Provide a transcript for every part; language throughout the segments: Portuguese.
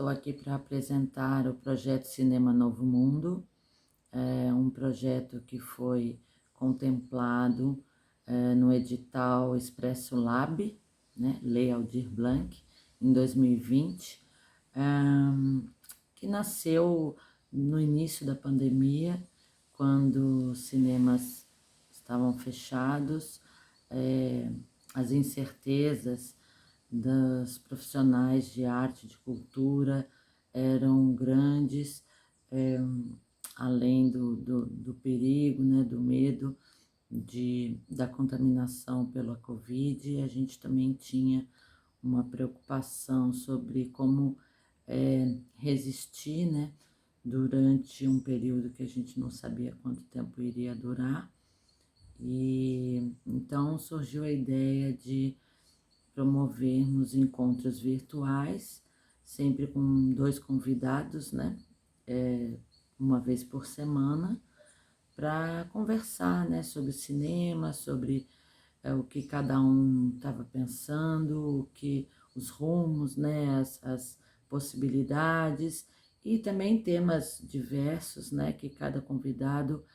estou aqui para apresentar o projeto Cinema Novo Mundo. É um projeto que foi contemplado no edital Expresso Lab, né, Lei Aldir Blanc, em 2020, que nasceu no início da pandemia, quando os cinemas estavam fechados, as incertezas das profissionais de arte, de cultura, eram grandes, além do perigo, né, do medo da contaminação pela Covid. A gente também tinha uma preocupação sobre como resistir, né, durante um período que a gente não sabia quanto tempo iria durar. E então surgiu a ideia de promovermos encontros virtuais, sempre com 2 convidados, né? Uma vez por semana, para conversar, né, sobre cinema, sobre o que cada um estava pensando, os rumos, né, as possibilidades, e também temas diversos, né, que cada convidado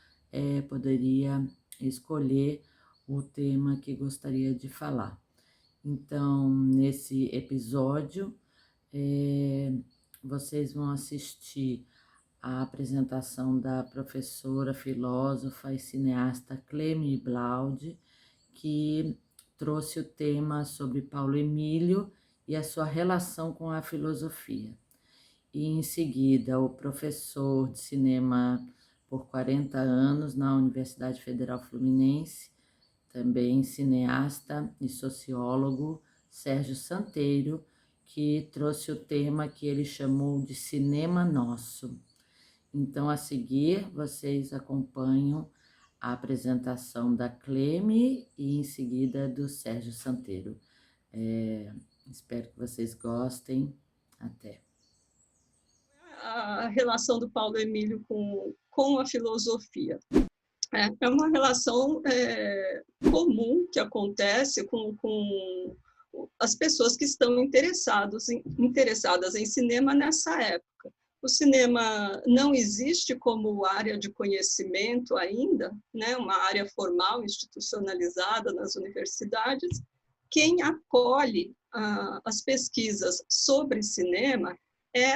poderia escolher o tema que gostaria de falar. Então, nesse episódio, vocês vão assistir a apresentação da professora, filósofa e cineasta Clemi Blaud, que trouxe o tema sobre Paulo Emílio e a sua relação com a filosofia. E em seguida, o professor de cinema por 40 anos na Universidade Federal Fluminense, também cineasta e sociólogo, Sérgio Santeiro, que trouxe o tema que ele chamou de Cinema Nosso. Então, a seguir, vocês acompanham a apresentação da Clemi e, em seguida, do Sérgio Santeiro. Espero que vocês gostem. Até. A relação do Paulo Emílio com a filosofia. É uma relação comum que acontece com as pessoas que estão interessadas em cinema nessa época. O cinema não existe como área de conhecimento ainda, né? Uma área formal, institucionalizada nas universidades. Quem acolhe as pesquisas sobre cinema é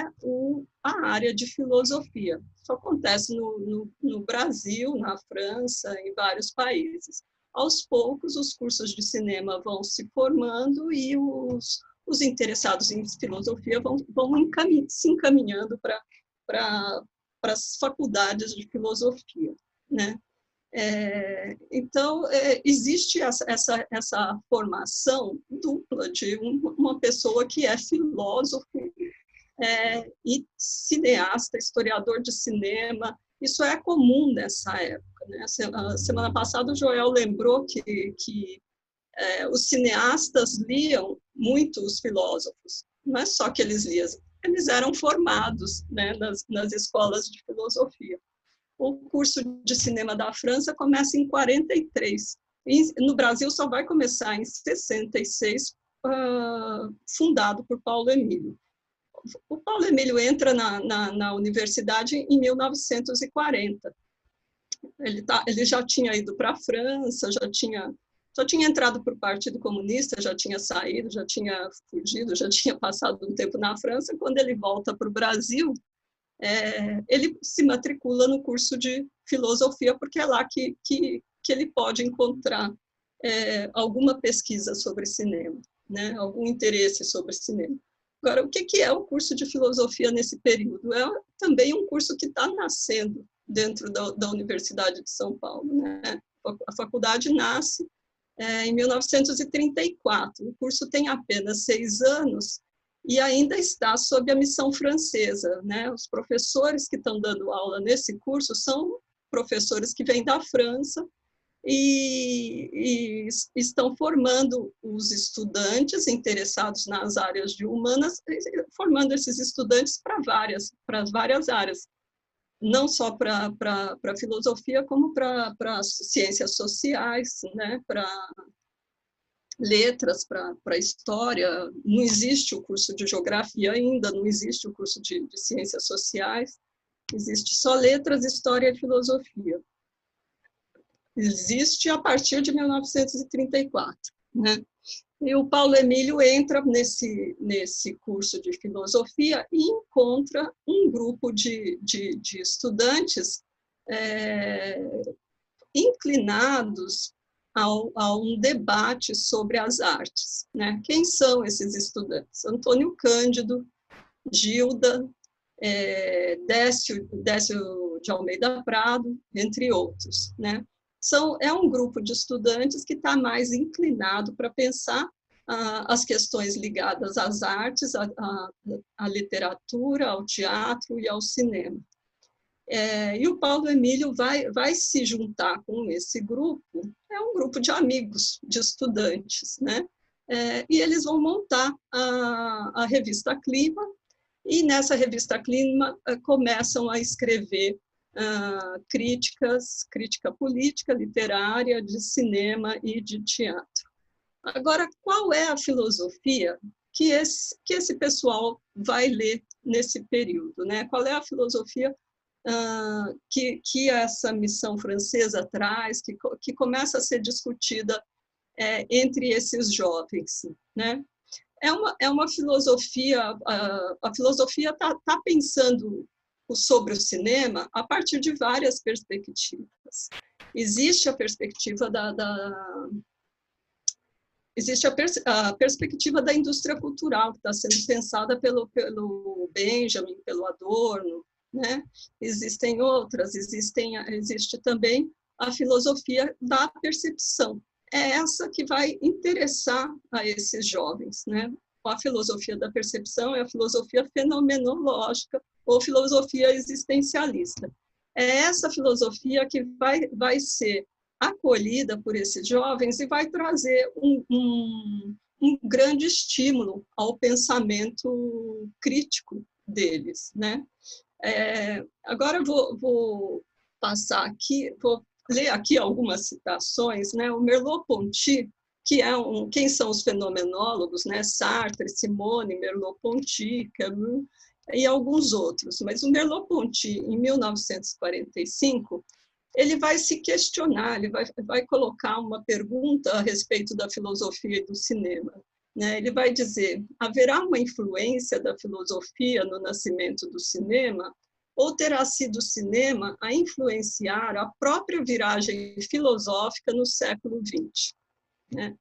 a área de filosofia. Isso acontece no Brasil, na França, em vários países. Aos poucos, os cursos de cinema vão se formando e os interessados em filosofia vão se encaminhando para as faculdades de filosofia, né? Então, existe essa formação dupla de uma pessoa que é filósofo e cineasta, historiador de cinema. Isso é comum nessa época, né? Semana passada o Joel lembrou que os cineastas liam muito os filósofos. Não é só que eles liam, eles eram formados, né, nas escolas de filosofia. O curso de cinema da França começa em 43. No Brasil só vai começar em 66, fundado por Paulo Emílio. O Paulo Emílio entra na universidade em 1940. Ele já tinha ido para a França, já tinha entrado para o Partido Comunista, já tinha saído, já tinha fugido, já tinha passado um tempo na França. Quando ele volta para o Brasil, ele se matricula no curso de filosofia, porque é lá que ele pode encontrar alguma pesquisa sobre cinema, né? Algum interesse sobre cinema. Agora, o que é o curso de filosofia nesse período? É também um curso que está nascendo dentro da Universidade de São Paulo, né? A faculdade nasce em 1934. O curso tem apenas 6 anos e ainda está sob a missão francesa, né? Os professores que estão dando aula nesse curso são professores que vêm da França e estão formando os estudantes interessados nas áreas de humanas, formando esses estudantes para várias áreas, não só para filosofia, como para ciências sociais, né? letras para história, não existe o curso de geografia ainda, não existe o curso de ciências sociais, existe só letras, história e filosofia. Existe a partir de 1934, né? E o Paulo Emílio entra nesse curso de filosofia e encontra um grupo de estudantes inclinados a um debate sobre as artes, né? Quem são esses estudantes? Antônio Cândido, Gilda, Décio de Almeida Prado, entre outros, né? É um grupo de estudantes que está mais inclinado para pensar as questões ligadas às artes, à literatura, ao teatro e ao cinema. E o Paulo Emílio vai se juntar com esse grupo, é um grupo de amigos, de estudantes, né? E eles vão montar a revista Clima, e nessa revista Clima começam a escrever crítica política, literária, de cinema e de teatro. Agora, qual é a filosofia que esse pessoal vai ler nesse período, né? Qual é a filosofia que essa missão francesa traz, que começa a ser discutida entre esses jovens, né? É uma filosofia, a filosofia está pensando sobre o cinema a partir de várias perspectivas. Existe a perspectiva existe a perspectiva da indústria cultural, que está sendo pensada pelo Benjamin, pelo Adorno, né? Existem outras, existe também a filosofia da percepção. É essa que vai interessar a esses jovens, né? A filosofia da percepção é a filosofia fenomenológica ou filosofia existencialista. É essa filosofia que vai ser acolhida por esses jovens e vai trazer um grande estímulo ao pensamento crítico deles, né? Agora eu vou passar aqui, vou ler aqui algumas citações, né? O Merleau-Ponty, que quem são os fenomenólogos, né? Sartre, Simone, Merleau-Ponty, Camus e alguns outros. Mas o Merleau-Ponty, em 1945, ele vai se questionar, ele vai colocar uma pergunta a respeito da filosofia e do cinema. Né? Ele vai dizer, haverá uma influência da filosofia no nascimento do cinema, ou terá sido o cinema a influenciar a própria viragem filosófica no século XX? Né?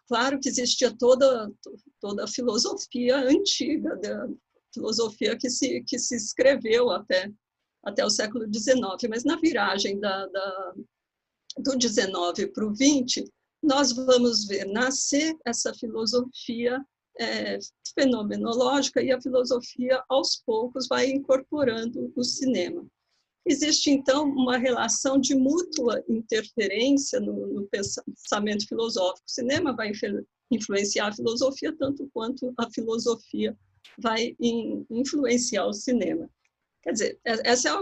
Claro que existia toda a filosofia antiga, da filosofia que se escreveu até o século XIX, mas na viragem do XIX para o XX, nós vamos ver nascer essa filosofia fenomenológica e a filosofia, aos poucos, vai incorporando o cinema. Existe, então, uma relação de mútua interferência no pensamento filosófico. O cinema vai influenciar a filosofia tanto quanto a filosofia vai influenciar o cinema. Quer dizer, esse é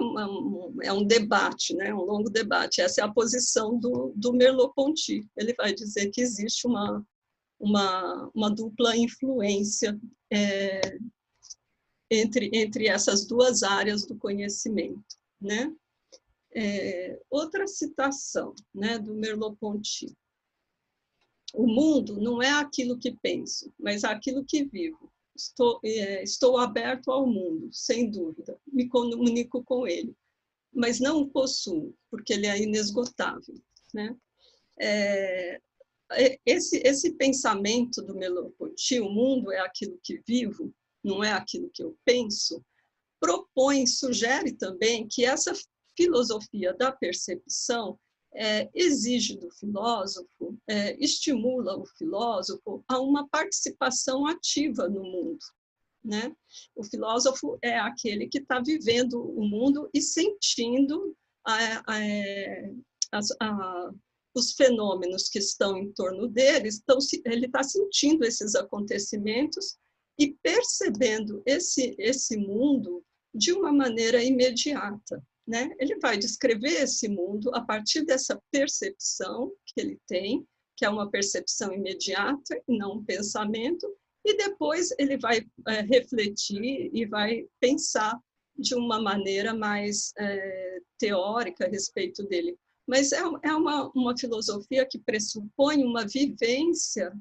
um debate, né? Um longo debate. Essa é a posição do Merleau-Ponty. Ele vai dizer que existe uma dupla influência entre essas duas áreas do conhecimento, né? Outra citação, né, do Merleau-Ponty. O mundo não é aquilo que penso, mas aquilo que vivo. Estou aberto ao mundo, sem dúvida, me comunico com ele, mas não o possuo, porque ele é inesgotável. Né? Esse pensamento do Merleau-Ponty, o mundo é aquilo que vivo, não é aquilo que eu penso, sugere também que essa filosofia da percepção exige do filósofo, estimula o filósofo a uma participação ativa no mundo. Né? O filósofo é aquele que está vivendo o mundo e sentindo os fenômenos que estão em torno dele, ele está sentindo esses acontecimentos e percebendo esse mundo de uma maneira imediata. Né? Ele vai descrever esse mundo a partir dessa percepção que ele tem, que é uma percepção imediata e não um pensamento, e depois ele vai refletir e vai pensar de uma maneira mais teórica a respeito dele. Mas é uma filosofia que pressupõe uma vivência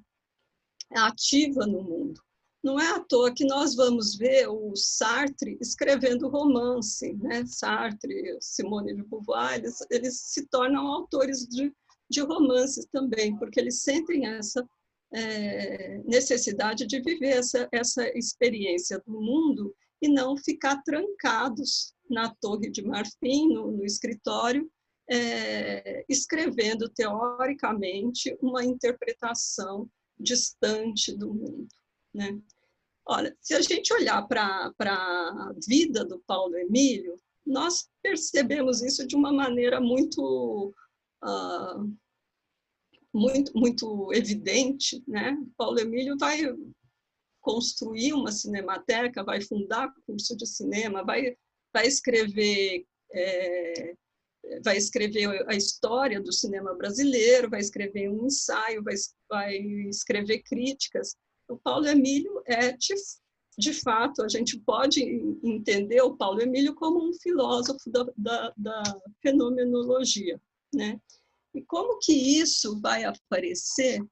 ativa no mundo. Não é à toa que nós vamos ver o Sartre escrevendo romance, né? Sartre, Simone de Beauvoir, eles se tornam autores de romances também, porque eles sentem essa necessidade de viver essa experiência do mundo e não ficar trancados na Torre de Marfim, no escritório, escrevendo teoricamente uma interpretação distante do mundo, né? Olha, se a gente olhar para a vida do Paulo Emílio, nós percebemos isso de uma maneira muito muito evidente, né? Paulo Emílio vai construir uma cinemateca, vai fundar curso de cinema, vai escrever a história do cinema brasileiro, vai escrever um ensaio, vai escrever críticas. O Paulo Emílio de fato, a gente pode entender o Paulo Emílio como um filósofo da fenomenologia, né? E como que isso vai aparecer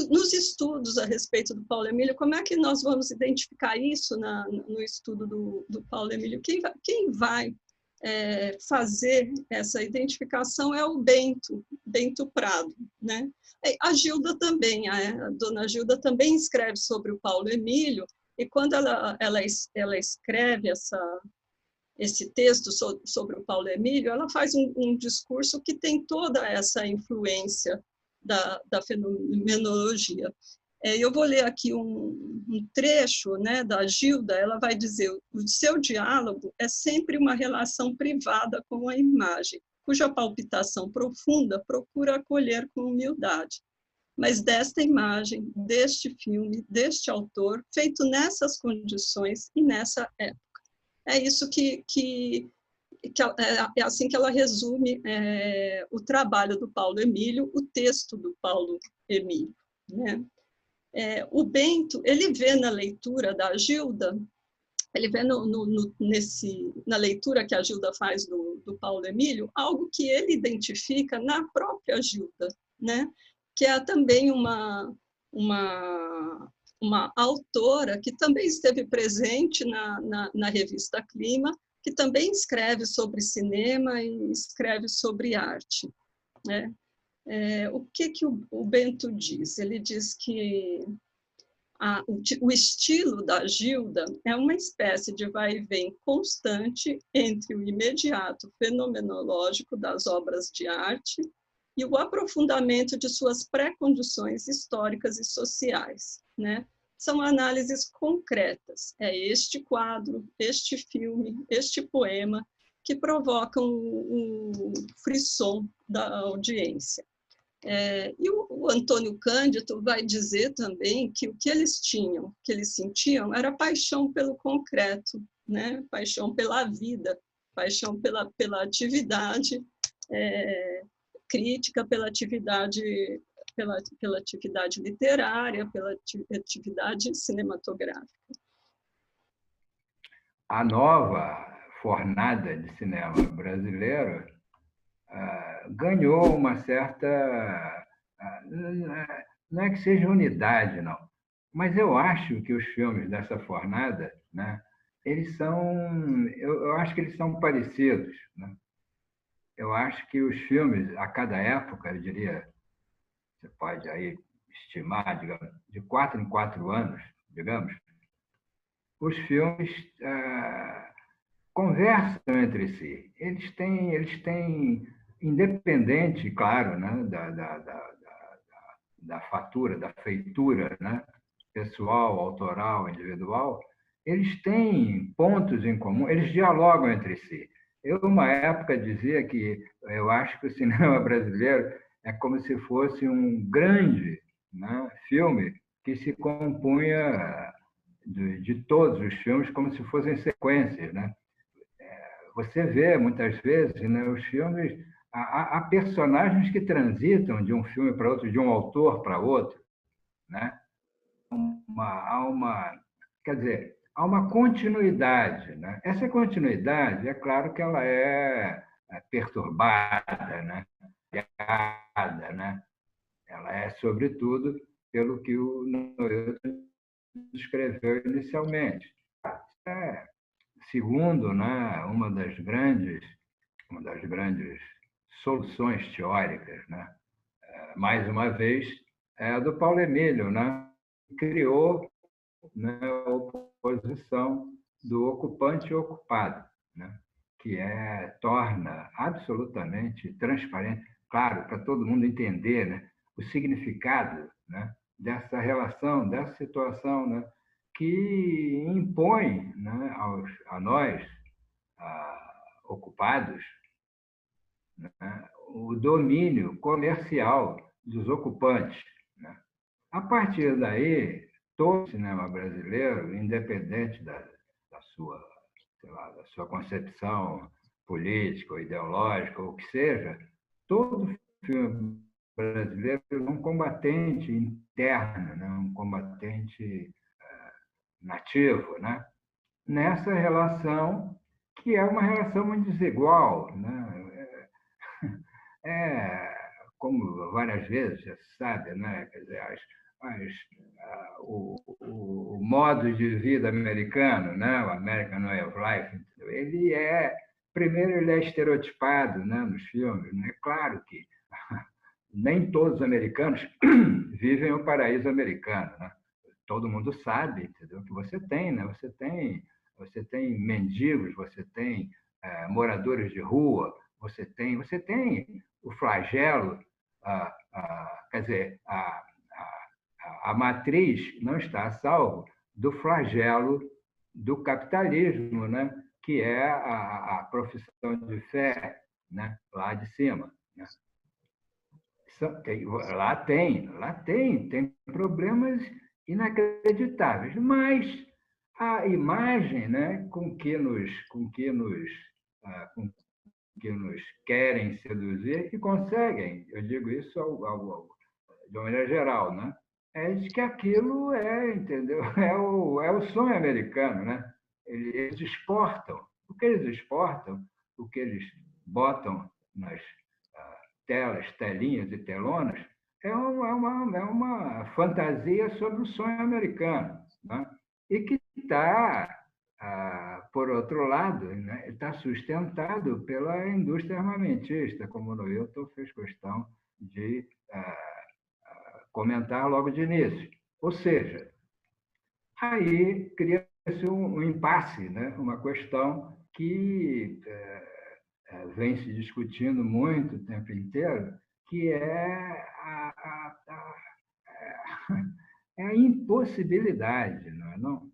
nos estudos a respeito do Paulo Emílio? Como é que nós vamos identificar isso no estudo do Paulo Emílio? Quem vai fazer essa identificação é o Bento Prado, né? A Gilda também, a dona Gilda também escreve sobre o Paulo Emílio, e quando ela escreve esse texto sobre o Paulo Emílio, ela faz um discurso que tem toda essa influência da fenomenologia. Eu vou ler aqui um trecho, né, da Gilda. Ela vai dizer: o seu diálogo é sempre uma relação privada com a imagem, cuja palpitação profunda procura acolher com humildade. Mas desta imagem, deste filme, deste autor, feito nessas condições e nessa época. É isso é assim que ela resume o trabalho do Paulo Emílio, o texto do Paulo Emílio, né? O Bento, ele vê na leitura da Gilda, ele vê na leitura que a Gilda faz do Paulo Emílio, algo que ele identifica na própria Gilda, né? Que é também uma autora que também esteve presente na revista Clima, que também escreve sobre cinema e escreve sobre arte, né? O que o Bento diz? Ele diz que o estilo da Gilda é uma espécie de vai e vem constante entre o imediato fenomenológico das obras de arte e o aprofundamento de suas pré-condições históricas e sociais, né? São análises concretas. É este quadro, este filme, este poema que provocam o frisson da audiência. E o Antônio Cândido vai dizer também que o que eles tinham, que eles sentiam, era paixão pelo concreto, né? Paixão pela vida, paixão pela atividade crítica, pela atividade literária, pela atividade cinematográfica. A nova fornada de cinema brasileiro ganhou uma certa... não é que seja unidade, não, mas eu acho que os filmes dessa fornada, né, eles são... eu acho que eles são parecidos, né? Eu acho que os filmes, a cada época, eu diria, você pode aí estimar, digamos, de 4 em 4 anos, digamos, os filmes conversam entre si. Eles têm independente, claro, né, da fatura, da feitura, né, pessoal, autoral, individual, eles têm pontos em comum, eles dialogam entre si. Eu, uma época, dizia que eu acho que o cinema brasileiro é como se fosse um grande, né, filme que se compunha de todos os filmes como se fossem sequências, né? você vê muitas vezes, né, os filmes, há personagens que transitam de um filme para outro, de um autor para outro, né? Há uma, quer dizer, há uma continuidade, né? Essa continuidade, é claro que ela é perturbada, né? Errada, né? Ela é, sobretudo, pelo que o Noé escreveu inicialmente. É, segundo, né, uma das grandes soluções teóricas, né, mais uma vez, é a do Paulo Emílio, né, que criou, né, a oposição do ocupante e ocupado, né, que torna absolutamente transparente, claro, para todo mundo entender, né, o significado, né, dessa relação, dessa situação, né, que impõe, né, a nós, ocupados, né, o domínio comercial dos ocupantes. Né? A partir daí, todo o cinema brasileiro, independente da sua, sei lá, da sua concepção política ou ideológica, ou o que seja, todo filme brasileiro é um combatente interno, né? Um combatente nativo, né? Nessa relação que é uma relação muito desigual, né? É, como várias vezes já se sabe, né? Quer dizer, o modo de vida americano, né? O American Way of Life, ele primeiro ele é estereotipado, né? Nos filmes, né? Claro que nem todos os americanos vivem o paraíso americano, né? Todo mundo sabe, entendeu? Que você tem, né? Você tem mendigos, você tem moradores de rua, você tem o flagelo, quer dizer, a matriz não está a salvo do flagelo do capitalismo, né? Que é a profissão de fé, né? Lá de cima. Né? Tem problemas inacreditáveis, mas a imagem, né, com que nos querem seduzir e conseguem, eu digo isso de uma maneira geral, né, é de que aquilo entendeu, é o sonho americano, né? Eles exportam, o que eles botam nas telas, telinhas e telonas, é uma fantasia sobre o sonho americano, né? E que está, por outro lado, né, está sustentado pela indústria armamentista, como o Noilton fez questão de comentar logo de início. Ou seja, aí cria-se um impasse, né? Uma questão que vem se discutindo muito o tempo inteiro, que é a impossibilidade, não é, não?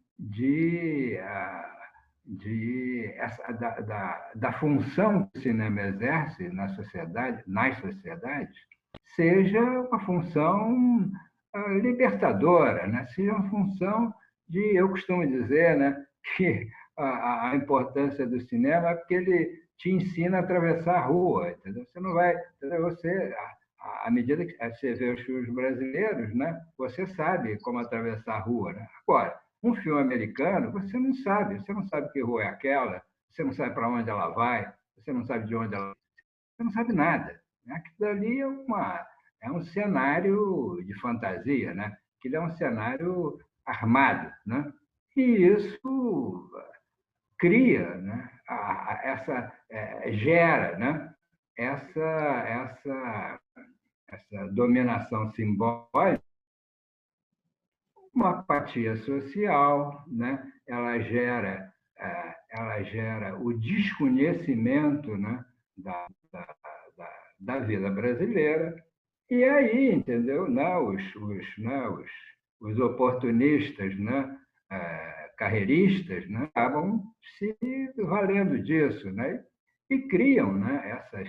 Da função que o cinema exerce na sociedade, nas sociedades, seja uma função libertadora, né? Seja uma função eu costumo dizer, né, que a importância do cinema é porque ele te ensina a atravessar a rua, entendeu? Você não vai, entendeu? À medida que você vê os filmes brasileiros, né, você sabe como atravessar a rua, né? Agora, um filme americano, você não sabe que rua é aquela, você não sabe para onde ela vai, você não sabe de onde ela, você não sabe nada. Né? Aquilo dali é um cenário de fantasia, né? Aquilo é um cenário armado, né? E isso cria, né? Gera, né? Essa dominação simbólica, uma apatia social, né? Ela gera o desconhecimento, né? Da vida brasileira. E aí, entendeu? Os oportunistas, né? Carreiristas, né? Acabam se valendo disso, né? E criam, né? Essas,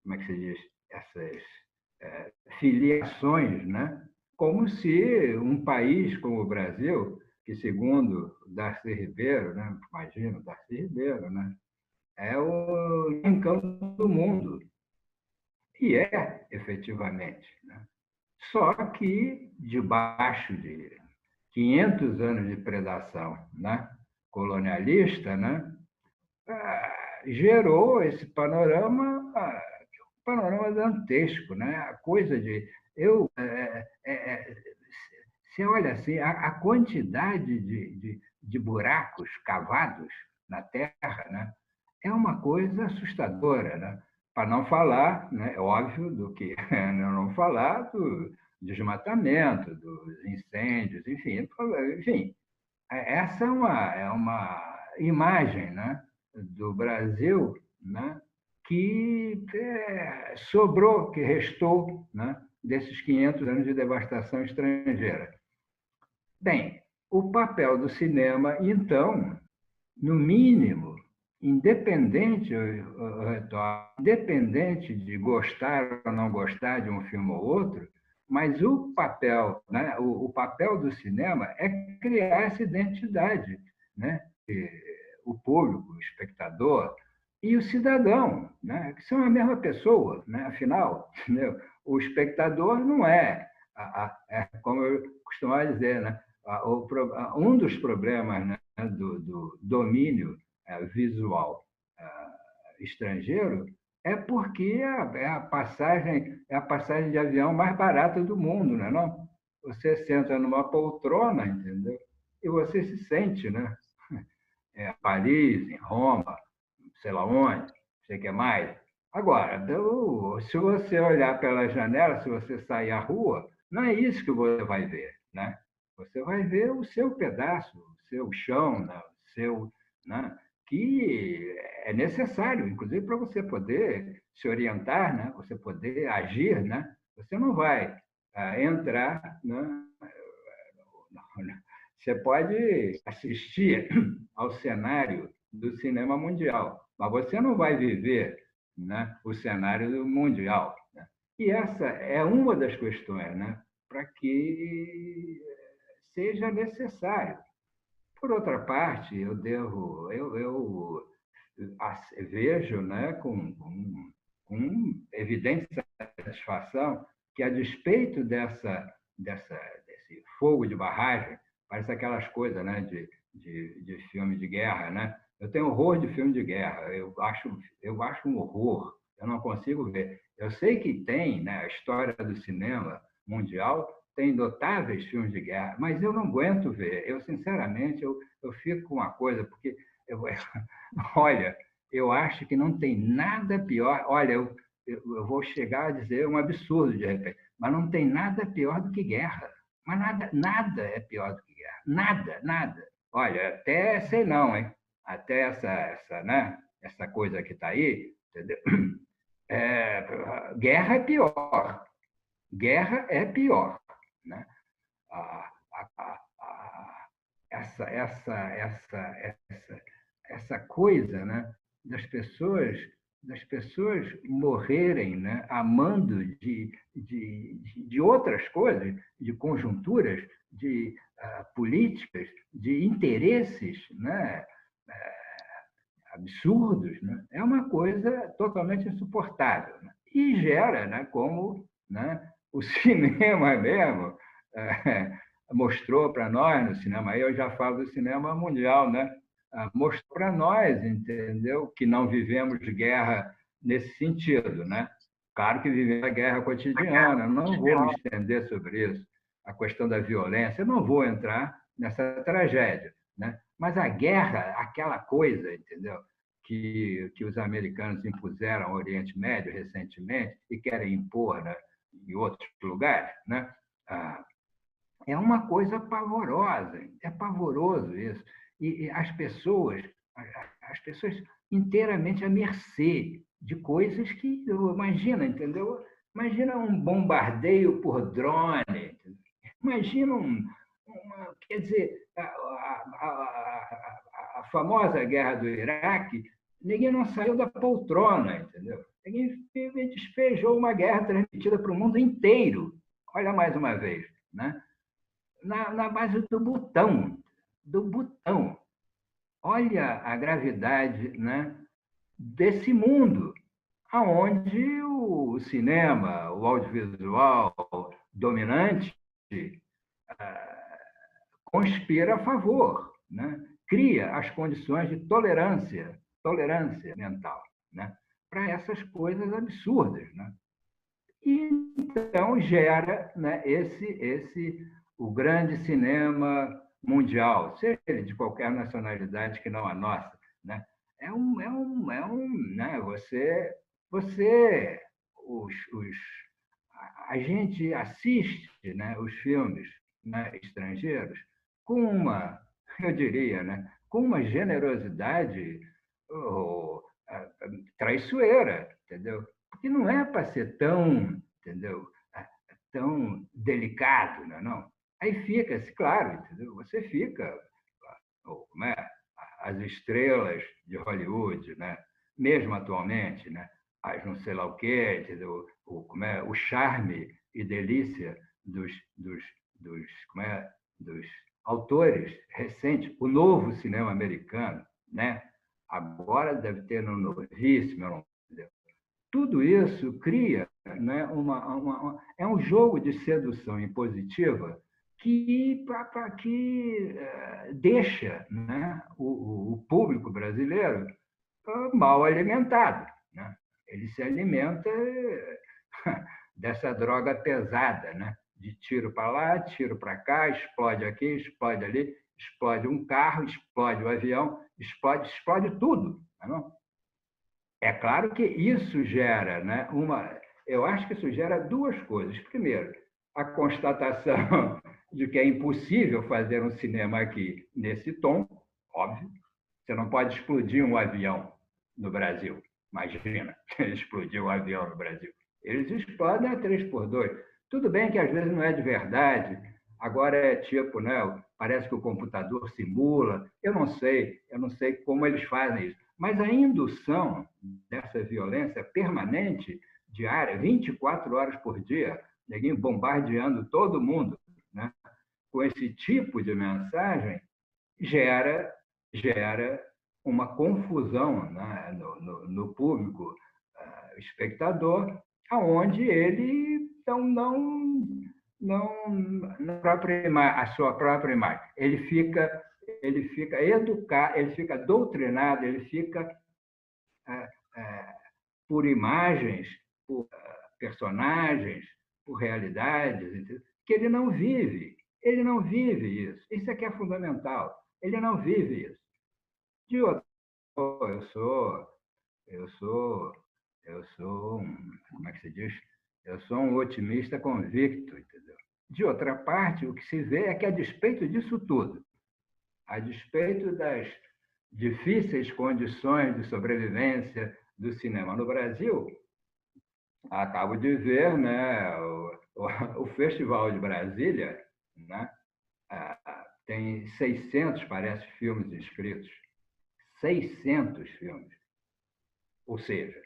como é que se diz? Essas filiações, né? Como se um país como o Brasil que segundo Darcy Ribeiro, né, imagino, Darcy Ribeiro, né, é o encanto do mundo. E é, efetivamente. Né? Só que debaixo de 500 anos de predação, né, colonialista, né, gerou esse panorama dantesco, né? A coisa de você olha assim, a quantidade de buracos cavados na Terra, né, é uma coisa assustadora, né? Para não falar, né, é óbvio, do que não falar do desmatamento, dos incêndios, enfim, essa é uma imagem, né, do Brasil, né, que sobrou, que restou, né, desses 500 anos de devastação estrangeira. Bem, o papel do cinema, então, no mínimo, independente, independente de gostar ou não gostar de um filme ou outro, mas o papel, né, o papel do cinema é criar essa identidade, né? O público, o espectador e o cidadão, né, que são a mesma pessoa, né? Afinal, entendeu? O espectador não como eu costumava dizer, né? Um dos problemas, né, do domínio visual estrangeiro é porque é a passagem de avião mais barata do mundo, não é não? Você senta numa poltrona, entendeu? E você se sente, né? Em Paris, em Roma, sei lá onde, sei que mais. Agora, se você olhar pela janela, se você sair à rua, não é isso que você vai ver, né? Você vai ver o seu pedaço, o seu chão, né? O seu, né? Que é necessário, inclusive para você poder se orientar, né? Você poder agir, né? Você não vai entrar, né? Você pode assistir ao cenário do cinema mundial, mas você não vai viver, né, o cenário mundial. Né? E essa é uma das questões, né, para que seja necessário. Por outra parte, eu vejo, né, com evidente satisfação que, a despeito desse fogo de barragem, parece aquelas coisas, né, de filme de guerra, né? Eu tenho horror de filme de guerra, eu acho um horror, eu não consigo ver. Eu sei que tem, né, a história do cinema mundial tem notáveis filmes de guerra, mas eu não aguento ver. Eu, sinceramente, eu fico com uma coisa, porque, olha, eu acho que não tem nada pior. Olha, eu vou chegar a dizer um absurdo de repente, mas não tem nada pior do que guerra. Mas nada é pior do que guerra. Nada, nada. Olha, até sei não, hein? Até né? Essa coisa que está aí, entendeu? Guerra é pior. Guerra é pior. Né? A, a, a, essa coisa, né, das pessoas morrerem, né, amando de outras coisas, de conjunturas, de políticas, de interesses, né, absurdos, né, é uma coisa totalmente insuportável. Né? E gera, né, como, né, o cinema mesmo mostrou para nós no cinema, aí eu já falo do cinema mundial, né? Mostrou para nós, entendeu? Que não vivemos guerra nesse sentido, né? Claro que vivemos a guerra cotidiana, não vou me estender sobre isso, a questão da violência, eu não vou entrar nessa tragédia, né? Mas a guerra, aquela coisa, entendeu? Que os americanos impuseram ao Oriente Médio recentemente e querem impor, né, em outros lugares, né? É uma coisa pavorosa, é pavoroso isso. E as pessoas inteiramente à mercê de coisas que, imagina, entendeu? Imagina um bombardeio por drone, entendeu? Imagina quer dizer, a famosa guerra do Iraque, ninguém não saiu da poltrona, entendeu? Ninguém despejou uma guerra transmitida para o mundo inteiro. Olha mais uma vez, né? Na base do botão. do botão. Olha a gravidade, né, desse mundo, aonde o cinema, o audiovisual dominante, conspira a favor, né? Cria as condições de tolerância mental, né? Para essas coisas absurdas, né? E então gera, né, o grande cinema mundial, seja ele de qualquer nacionalidade que não a nossa, né? Né? Você, a gente assiste, né, os filmes, né, estrangeiros com uma, eu diria, né, com uma generosidade oh, traiçoeira, entendeu? Porque não é para ser tão, entendeu? Tão delicado, não, é não? Aí fica, claro, entendeu? Você fica, como é, as estrelas de Hollywood, né? Mesmo atualmente, né? As não sei lá o quê, entendeu? Como é, o charme e delícia como é, dos autores recentes, o novo cinema americano, né? Agora deve ter no novíssimo, entendeu? Tudo isso cria, né, é um jogo de sedução impositiva que deixa, né, o público brasileiro mal alimentado, né? Ele se alimenta dessa droga pesada, né? De tiro para lá, tiro para cá, explode aqui, explode ali, explode um carro, explode o avião, explode tudo, não é? É claro que isso gera, né, eu acho que isso gera duas coisas. Primeiro, a constatação de que é impossível fazer um cinema aqui nesse tom, óbvio. Você não pode explodir um avião no Brasil. Imagina, explodir um avião no Brasil. Eles explodem a 3x2. Tudo bem que às vezes não é de verdade. Agora é tipo, né, parece que o computador simula. Eu não sei como eles fazem isso. Mas a indução dessa violência permanente, diária, 24 horas por dia, ninguém bombardeando todo mundo, né, com esse tipo de mensagem, gera uma confusão, né, no público espectador, aonde ele então a sua própria imagem, ele fica educado, ele fica doutrinado, ele fica é, é, por imagens, por personagens, por realidades, entendeu? Que ele não vive. Ele não vive isso. Isso é que é fundamental. Ele não vive isso. De outro, eu sou, eu sou, eu sou como é que se diz? Eu sou um otimista convicto, entendeu? De outra parte, o que se vê é que, a despeito disso tudo, a despeito das difíceis condições de sobrevivência do cinema no Brasil, acabo de ver, né, o Festival de Brasília, né, tem 600, parece, filmes inscritos. 600 filmes. Ou seja,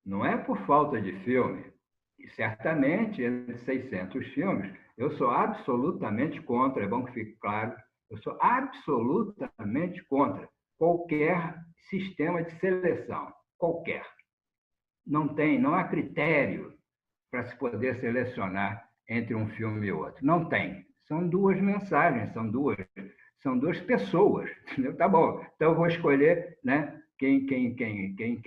não é por falta de filme. E certamente, entre 600 filmes, eu sou absolutamente contra, é bom que fique claro, eu sou absolutamente contra qualquer sistema de seleção. Qualquer. Não há critério para se poder selecionar entre um filme e outro. Não tem. São duas mensagens, são duas pessoas. Entendeu? Tá bom, então eu vou escolher, né, quem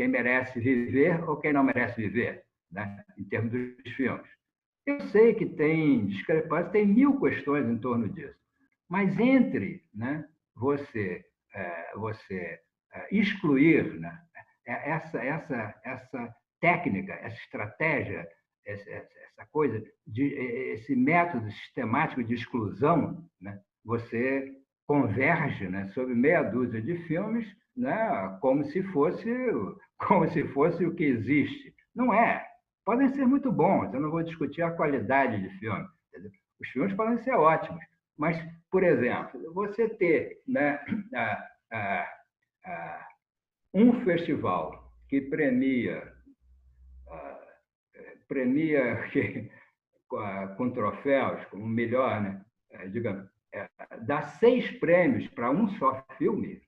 merece viver ou quem não merece viver, né, em termos dos filmes. Eu sei que tem discrepância, tem mil questões em torno disso, mas entre, né, você excluir, né, essa técnica, essa estratégia, essa coisa, esse método sistemático de exclusão, né, você converge, né, sobre meia dúzia de filmes, né, como se fosse o que existe. Não é. Podem ser muito bons, eu não vou discutir a qualidade de filme. Entendeu? Os filmes podem ser ótimos, mas, por exemplo, você ter, né, um festival que premia com troféus, como melhor, né, digamos, dar 6 prêmios para um só filme,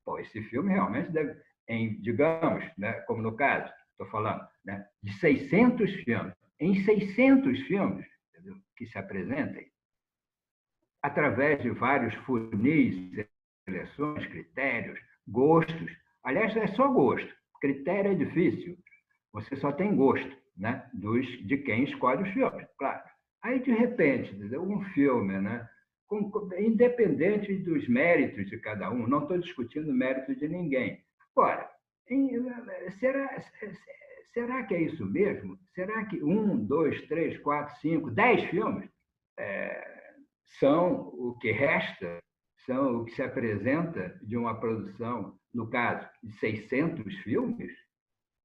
pô, esse filme realmente deve, digamos, né, como no caso, estou falando, né, de 600 filmes, em 600 filmes, entendeu, que se apresentem, através de vários funis, seleções, critérios, gostos. Aliás, é só gosto. Critério é difícil. Você só tem gosto, né, de quem escolhe os filmes, claro. Aí, de repente, um filme, né, independente dos méritos de cada um, não estou discutindo o mérito de ninguém. Agora, será que é isso mesmo? Será que 1, 2, 3, 4, 5, 10 filmes são o que resta, são o que se apresenta de uma produção, no caso, de 600 filmes?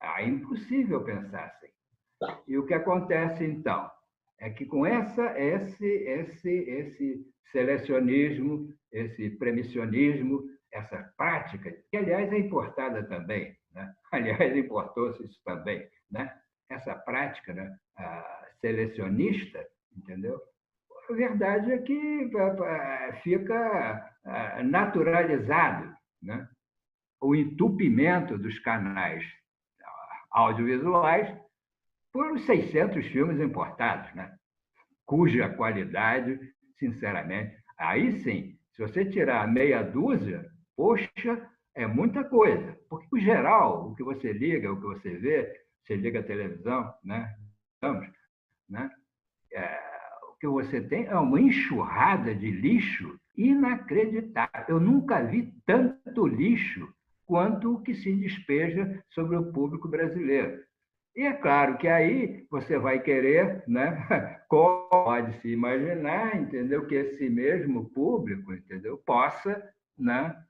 É impossível pensar assim. E o que acontece, então, é que com esse selecionismo, esse permissionismo, essa prática, que, aliás, é importada também, né? Aliás, importou-se isso também, né? Essa prática, né, selecionista, entendeu? A verdade é que fica naturalizado, né, o entupimento dos canais audiovisuais por os 600 filmes importados, né, cuja qualidade, sinceramente, aí sim, se você tirar meia dúzia, poxa, é muita coisa. Porque, o geral, o que você liga, o que você vê, você liga a televisão, né, né, o que você tem é uma enxurrada de lixo inacreditável. Eu nunca vi tanto lixo quanto o que se despeja sobre o público brasileiro. E é claro que aí você vai querer, né, pode-se imaginar, entendeu, que esse mesmo público, entendeu, possa, né,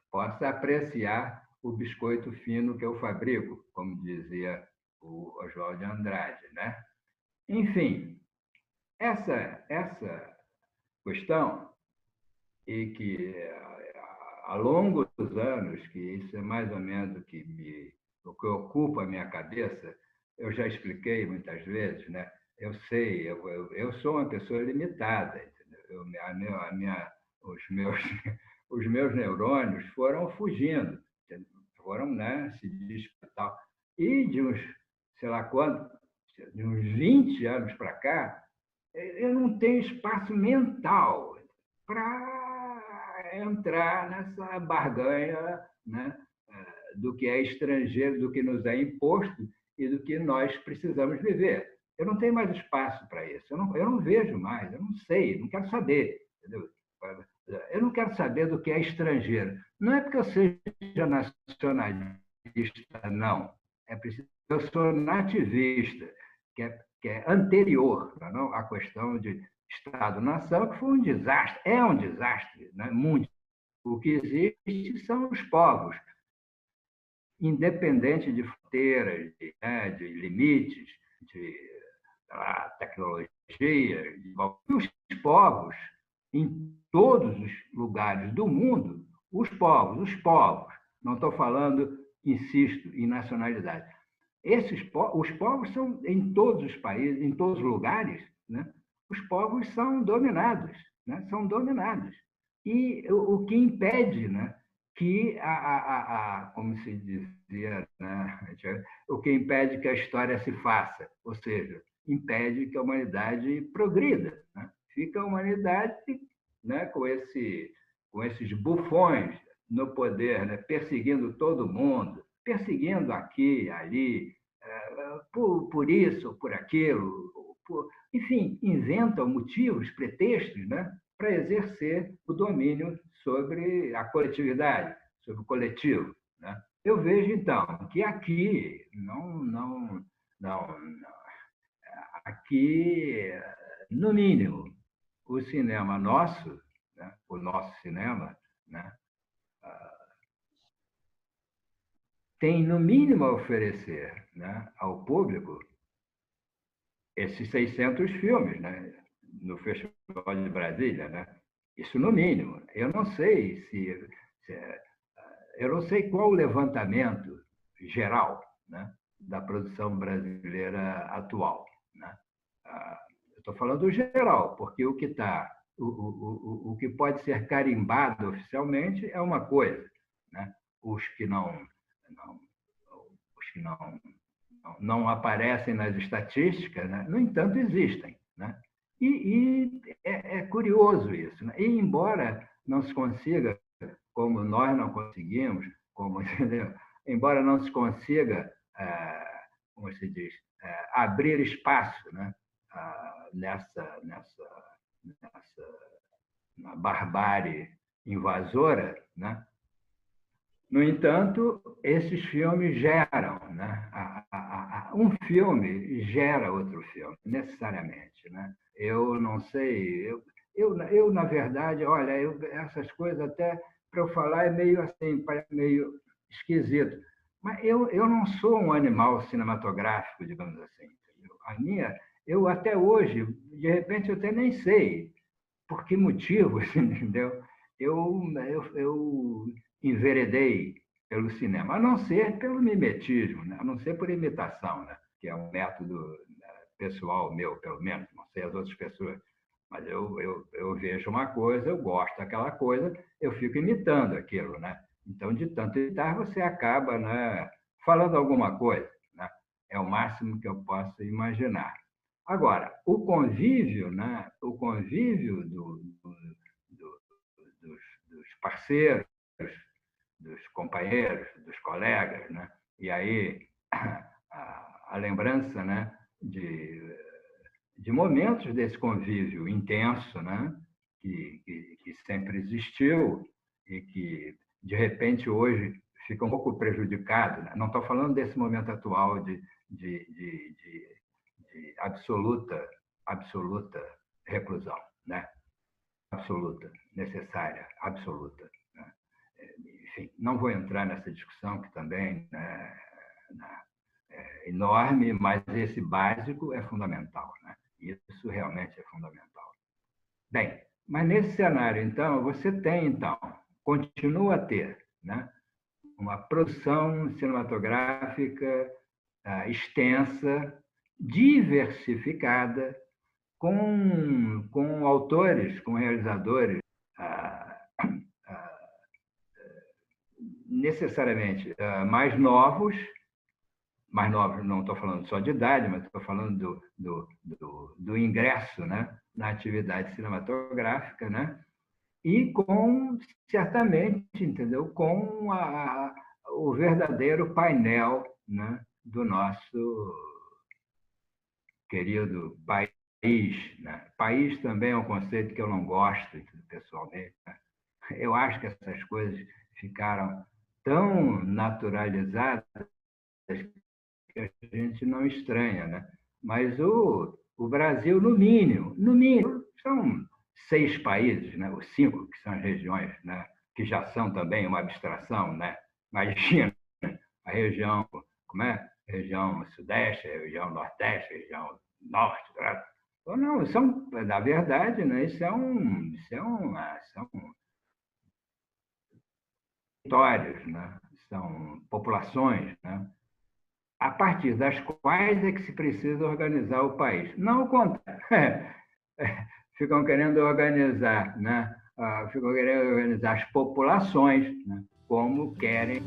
possa apreciar o biscoito fino que eu fabrico, como dizia o Oswald de Andrade, né? Enfim, essa questão, e que ao longo dos anos, que isso é mais ou menos o que ocupa a minha cabeça, eu já expliquei muitas vezes, né? Eu sei, eu sou uma pessoa limitada, entendeu? Os meus neurônios foram fugindo, foram, né, se dispersar. E de uns, sei lá quanto, de uns 20 anos para cá, eu não tenho espaço mental para entrar nessa barganha, né, do que é estrangeiro, do que nos é imposto e do que nós precisamos viver. Eu não tenho mais espaço para isso. Eu não vejo mais, eu não sei, não quero saber. Entendeu? Eu não quero saber do que é estrangeiro. Não é porque eu seja nacionalista, não. É preciso. Eu sou nativista, que é anterior, não, à questão de Estado-nação, que foi um desastre, é um desastre, né, mundial. O que existe são os povos, independente de fronteiras, né, de limites, de tecnologia. Os povos, em todos os lugares do mundo, os povos, não estou falando, insisto, em nacionalidade. Os povos são, em todos os países, em todos os lugares, né, os povos são dominados, né, são dominados. E o que impede, né, que como se dizia, né, o que impede que a história se faça, ou seja, impede que a humanidade progrida, né? Fica a humanidade, né, com esses bufões no poder, né, perseguindo todo mundo, perseguindo aqui, ali, por isso, por aquilo, enfim, inventam motivos, pretextos, né, para exercer o domínio sobre a coletividade, sobre o coletivo, né? Eu vejo, então, que aqui aqui, no mínimo, o cinema nosso, né, o nosso cinema, né, tem, no mínimo, a oferecer, né, ao público esses 600 filmes, né, no Festival de Brasília, né? Isso no mínimo. Eu não sei eu não sei qual o levantamento geral, né, da produção brasileira atual, né? Eu estou falando do geral, porque o que está o que pode ser carimbado oficialmente é uma coisa, né? Os que não aparecem nas estatísticas, né? No entanto, existem, né? E é curioso isso, né? E embora não se consiga, como nós não conseguimos, como, entendeu? Embora não se consiga, como se diz, abrir espaço, né? nessa na barbárie invasora, né? No entanto, esses filmes geram, né? Um filme gera outro filme, necessariamente, né? Eu não sei, na verdade, olha, essas coisas até para eu falar é meio assim, parece meio esquisito, mas eu não sou um animal cinematográfico, digamos assim. Entendeu? Eu até hoje, de repente, eu até nem sei por que motivos, entendeu? Eu enveredei pelo cinema, a não ser pelo mimetismo, né? A não ser por imitação, né? Que é um método pessoal meu, pelo menos, não sei as outras pessoas. Mas eu vejo uma coisa, eu gosto daquela coisa, eu fico imitando aquilo, né? Então, de tanto imitar, você acaba, né, falando alguma coisa, né? É o máximo que eu posso imaginar. Agora, o convívio, né? O convívio dos parceiros, dos companheiros, dos colegas, né? E aí a lembrança, né, de momentos desse convívio intenso, né, que sempre existiu e que, de repente, hoje fica um pouco prejudicado. Né? Não estou falando desse momento atual de absoluta reclusão, né? Absoluta, necessária, absoluta. Né? Enfim, não vou entrar nessa discussão que também, né, é enorme, mas esse básico é fundamental. Né? Isso realmente é fundamental. Bem, mas nesse cenário, então, você tem, então, continua a ter, né, uma produção cinematográfica extensa, diversificada, com autores, com realizadores necessariamente mais novos, não estou falando só de idade, mas estou falando do ingresso, né, na atividade cinematográfica, né, e certamente, entendeu, com o verdadeiro painel, né, do nosso querido país. Né? País também é um conceito que eu não gosto, pessoalmente. Né? Eu acho que essas coisas ficaram tão naturalizadas que a gente não estranha. Né? Mas o Brasil, no mínimo, são 6 países, né? Os 5 que são as regiões, né? Que já são também uma abstração. Né? Imagina a região, como é? A região Sudeste, a região Nordeste, a região Norte. Ou não, na verdade, né? São territórios, né? São populações, né? A partir das quais é que se precisa organizar o país. Não o contrário. Ficam querendo organizar, né? Ficam querendo organizar as populações, né? Como querem.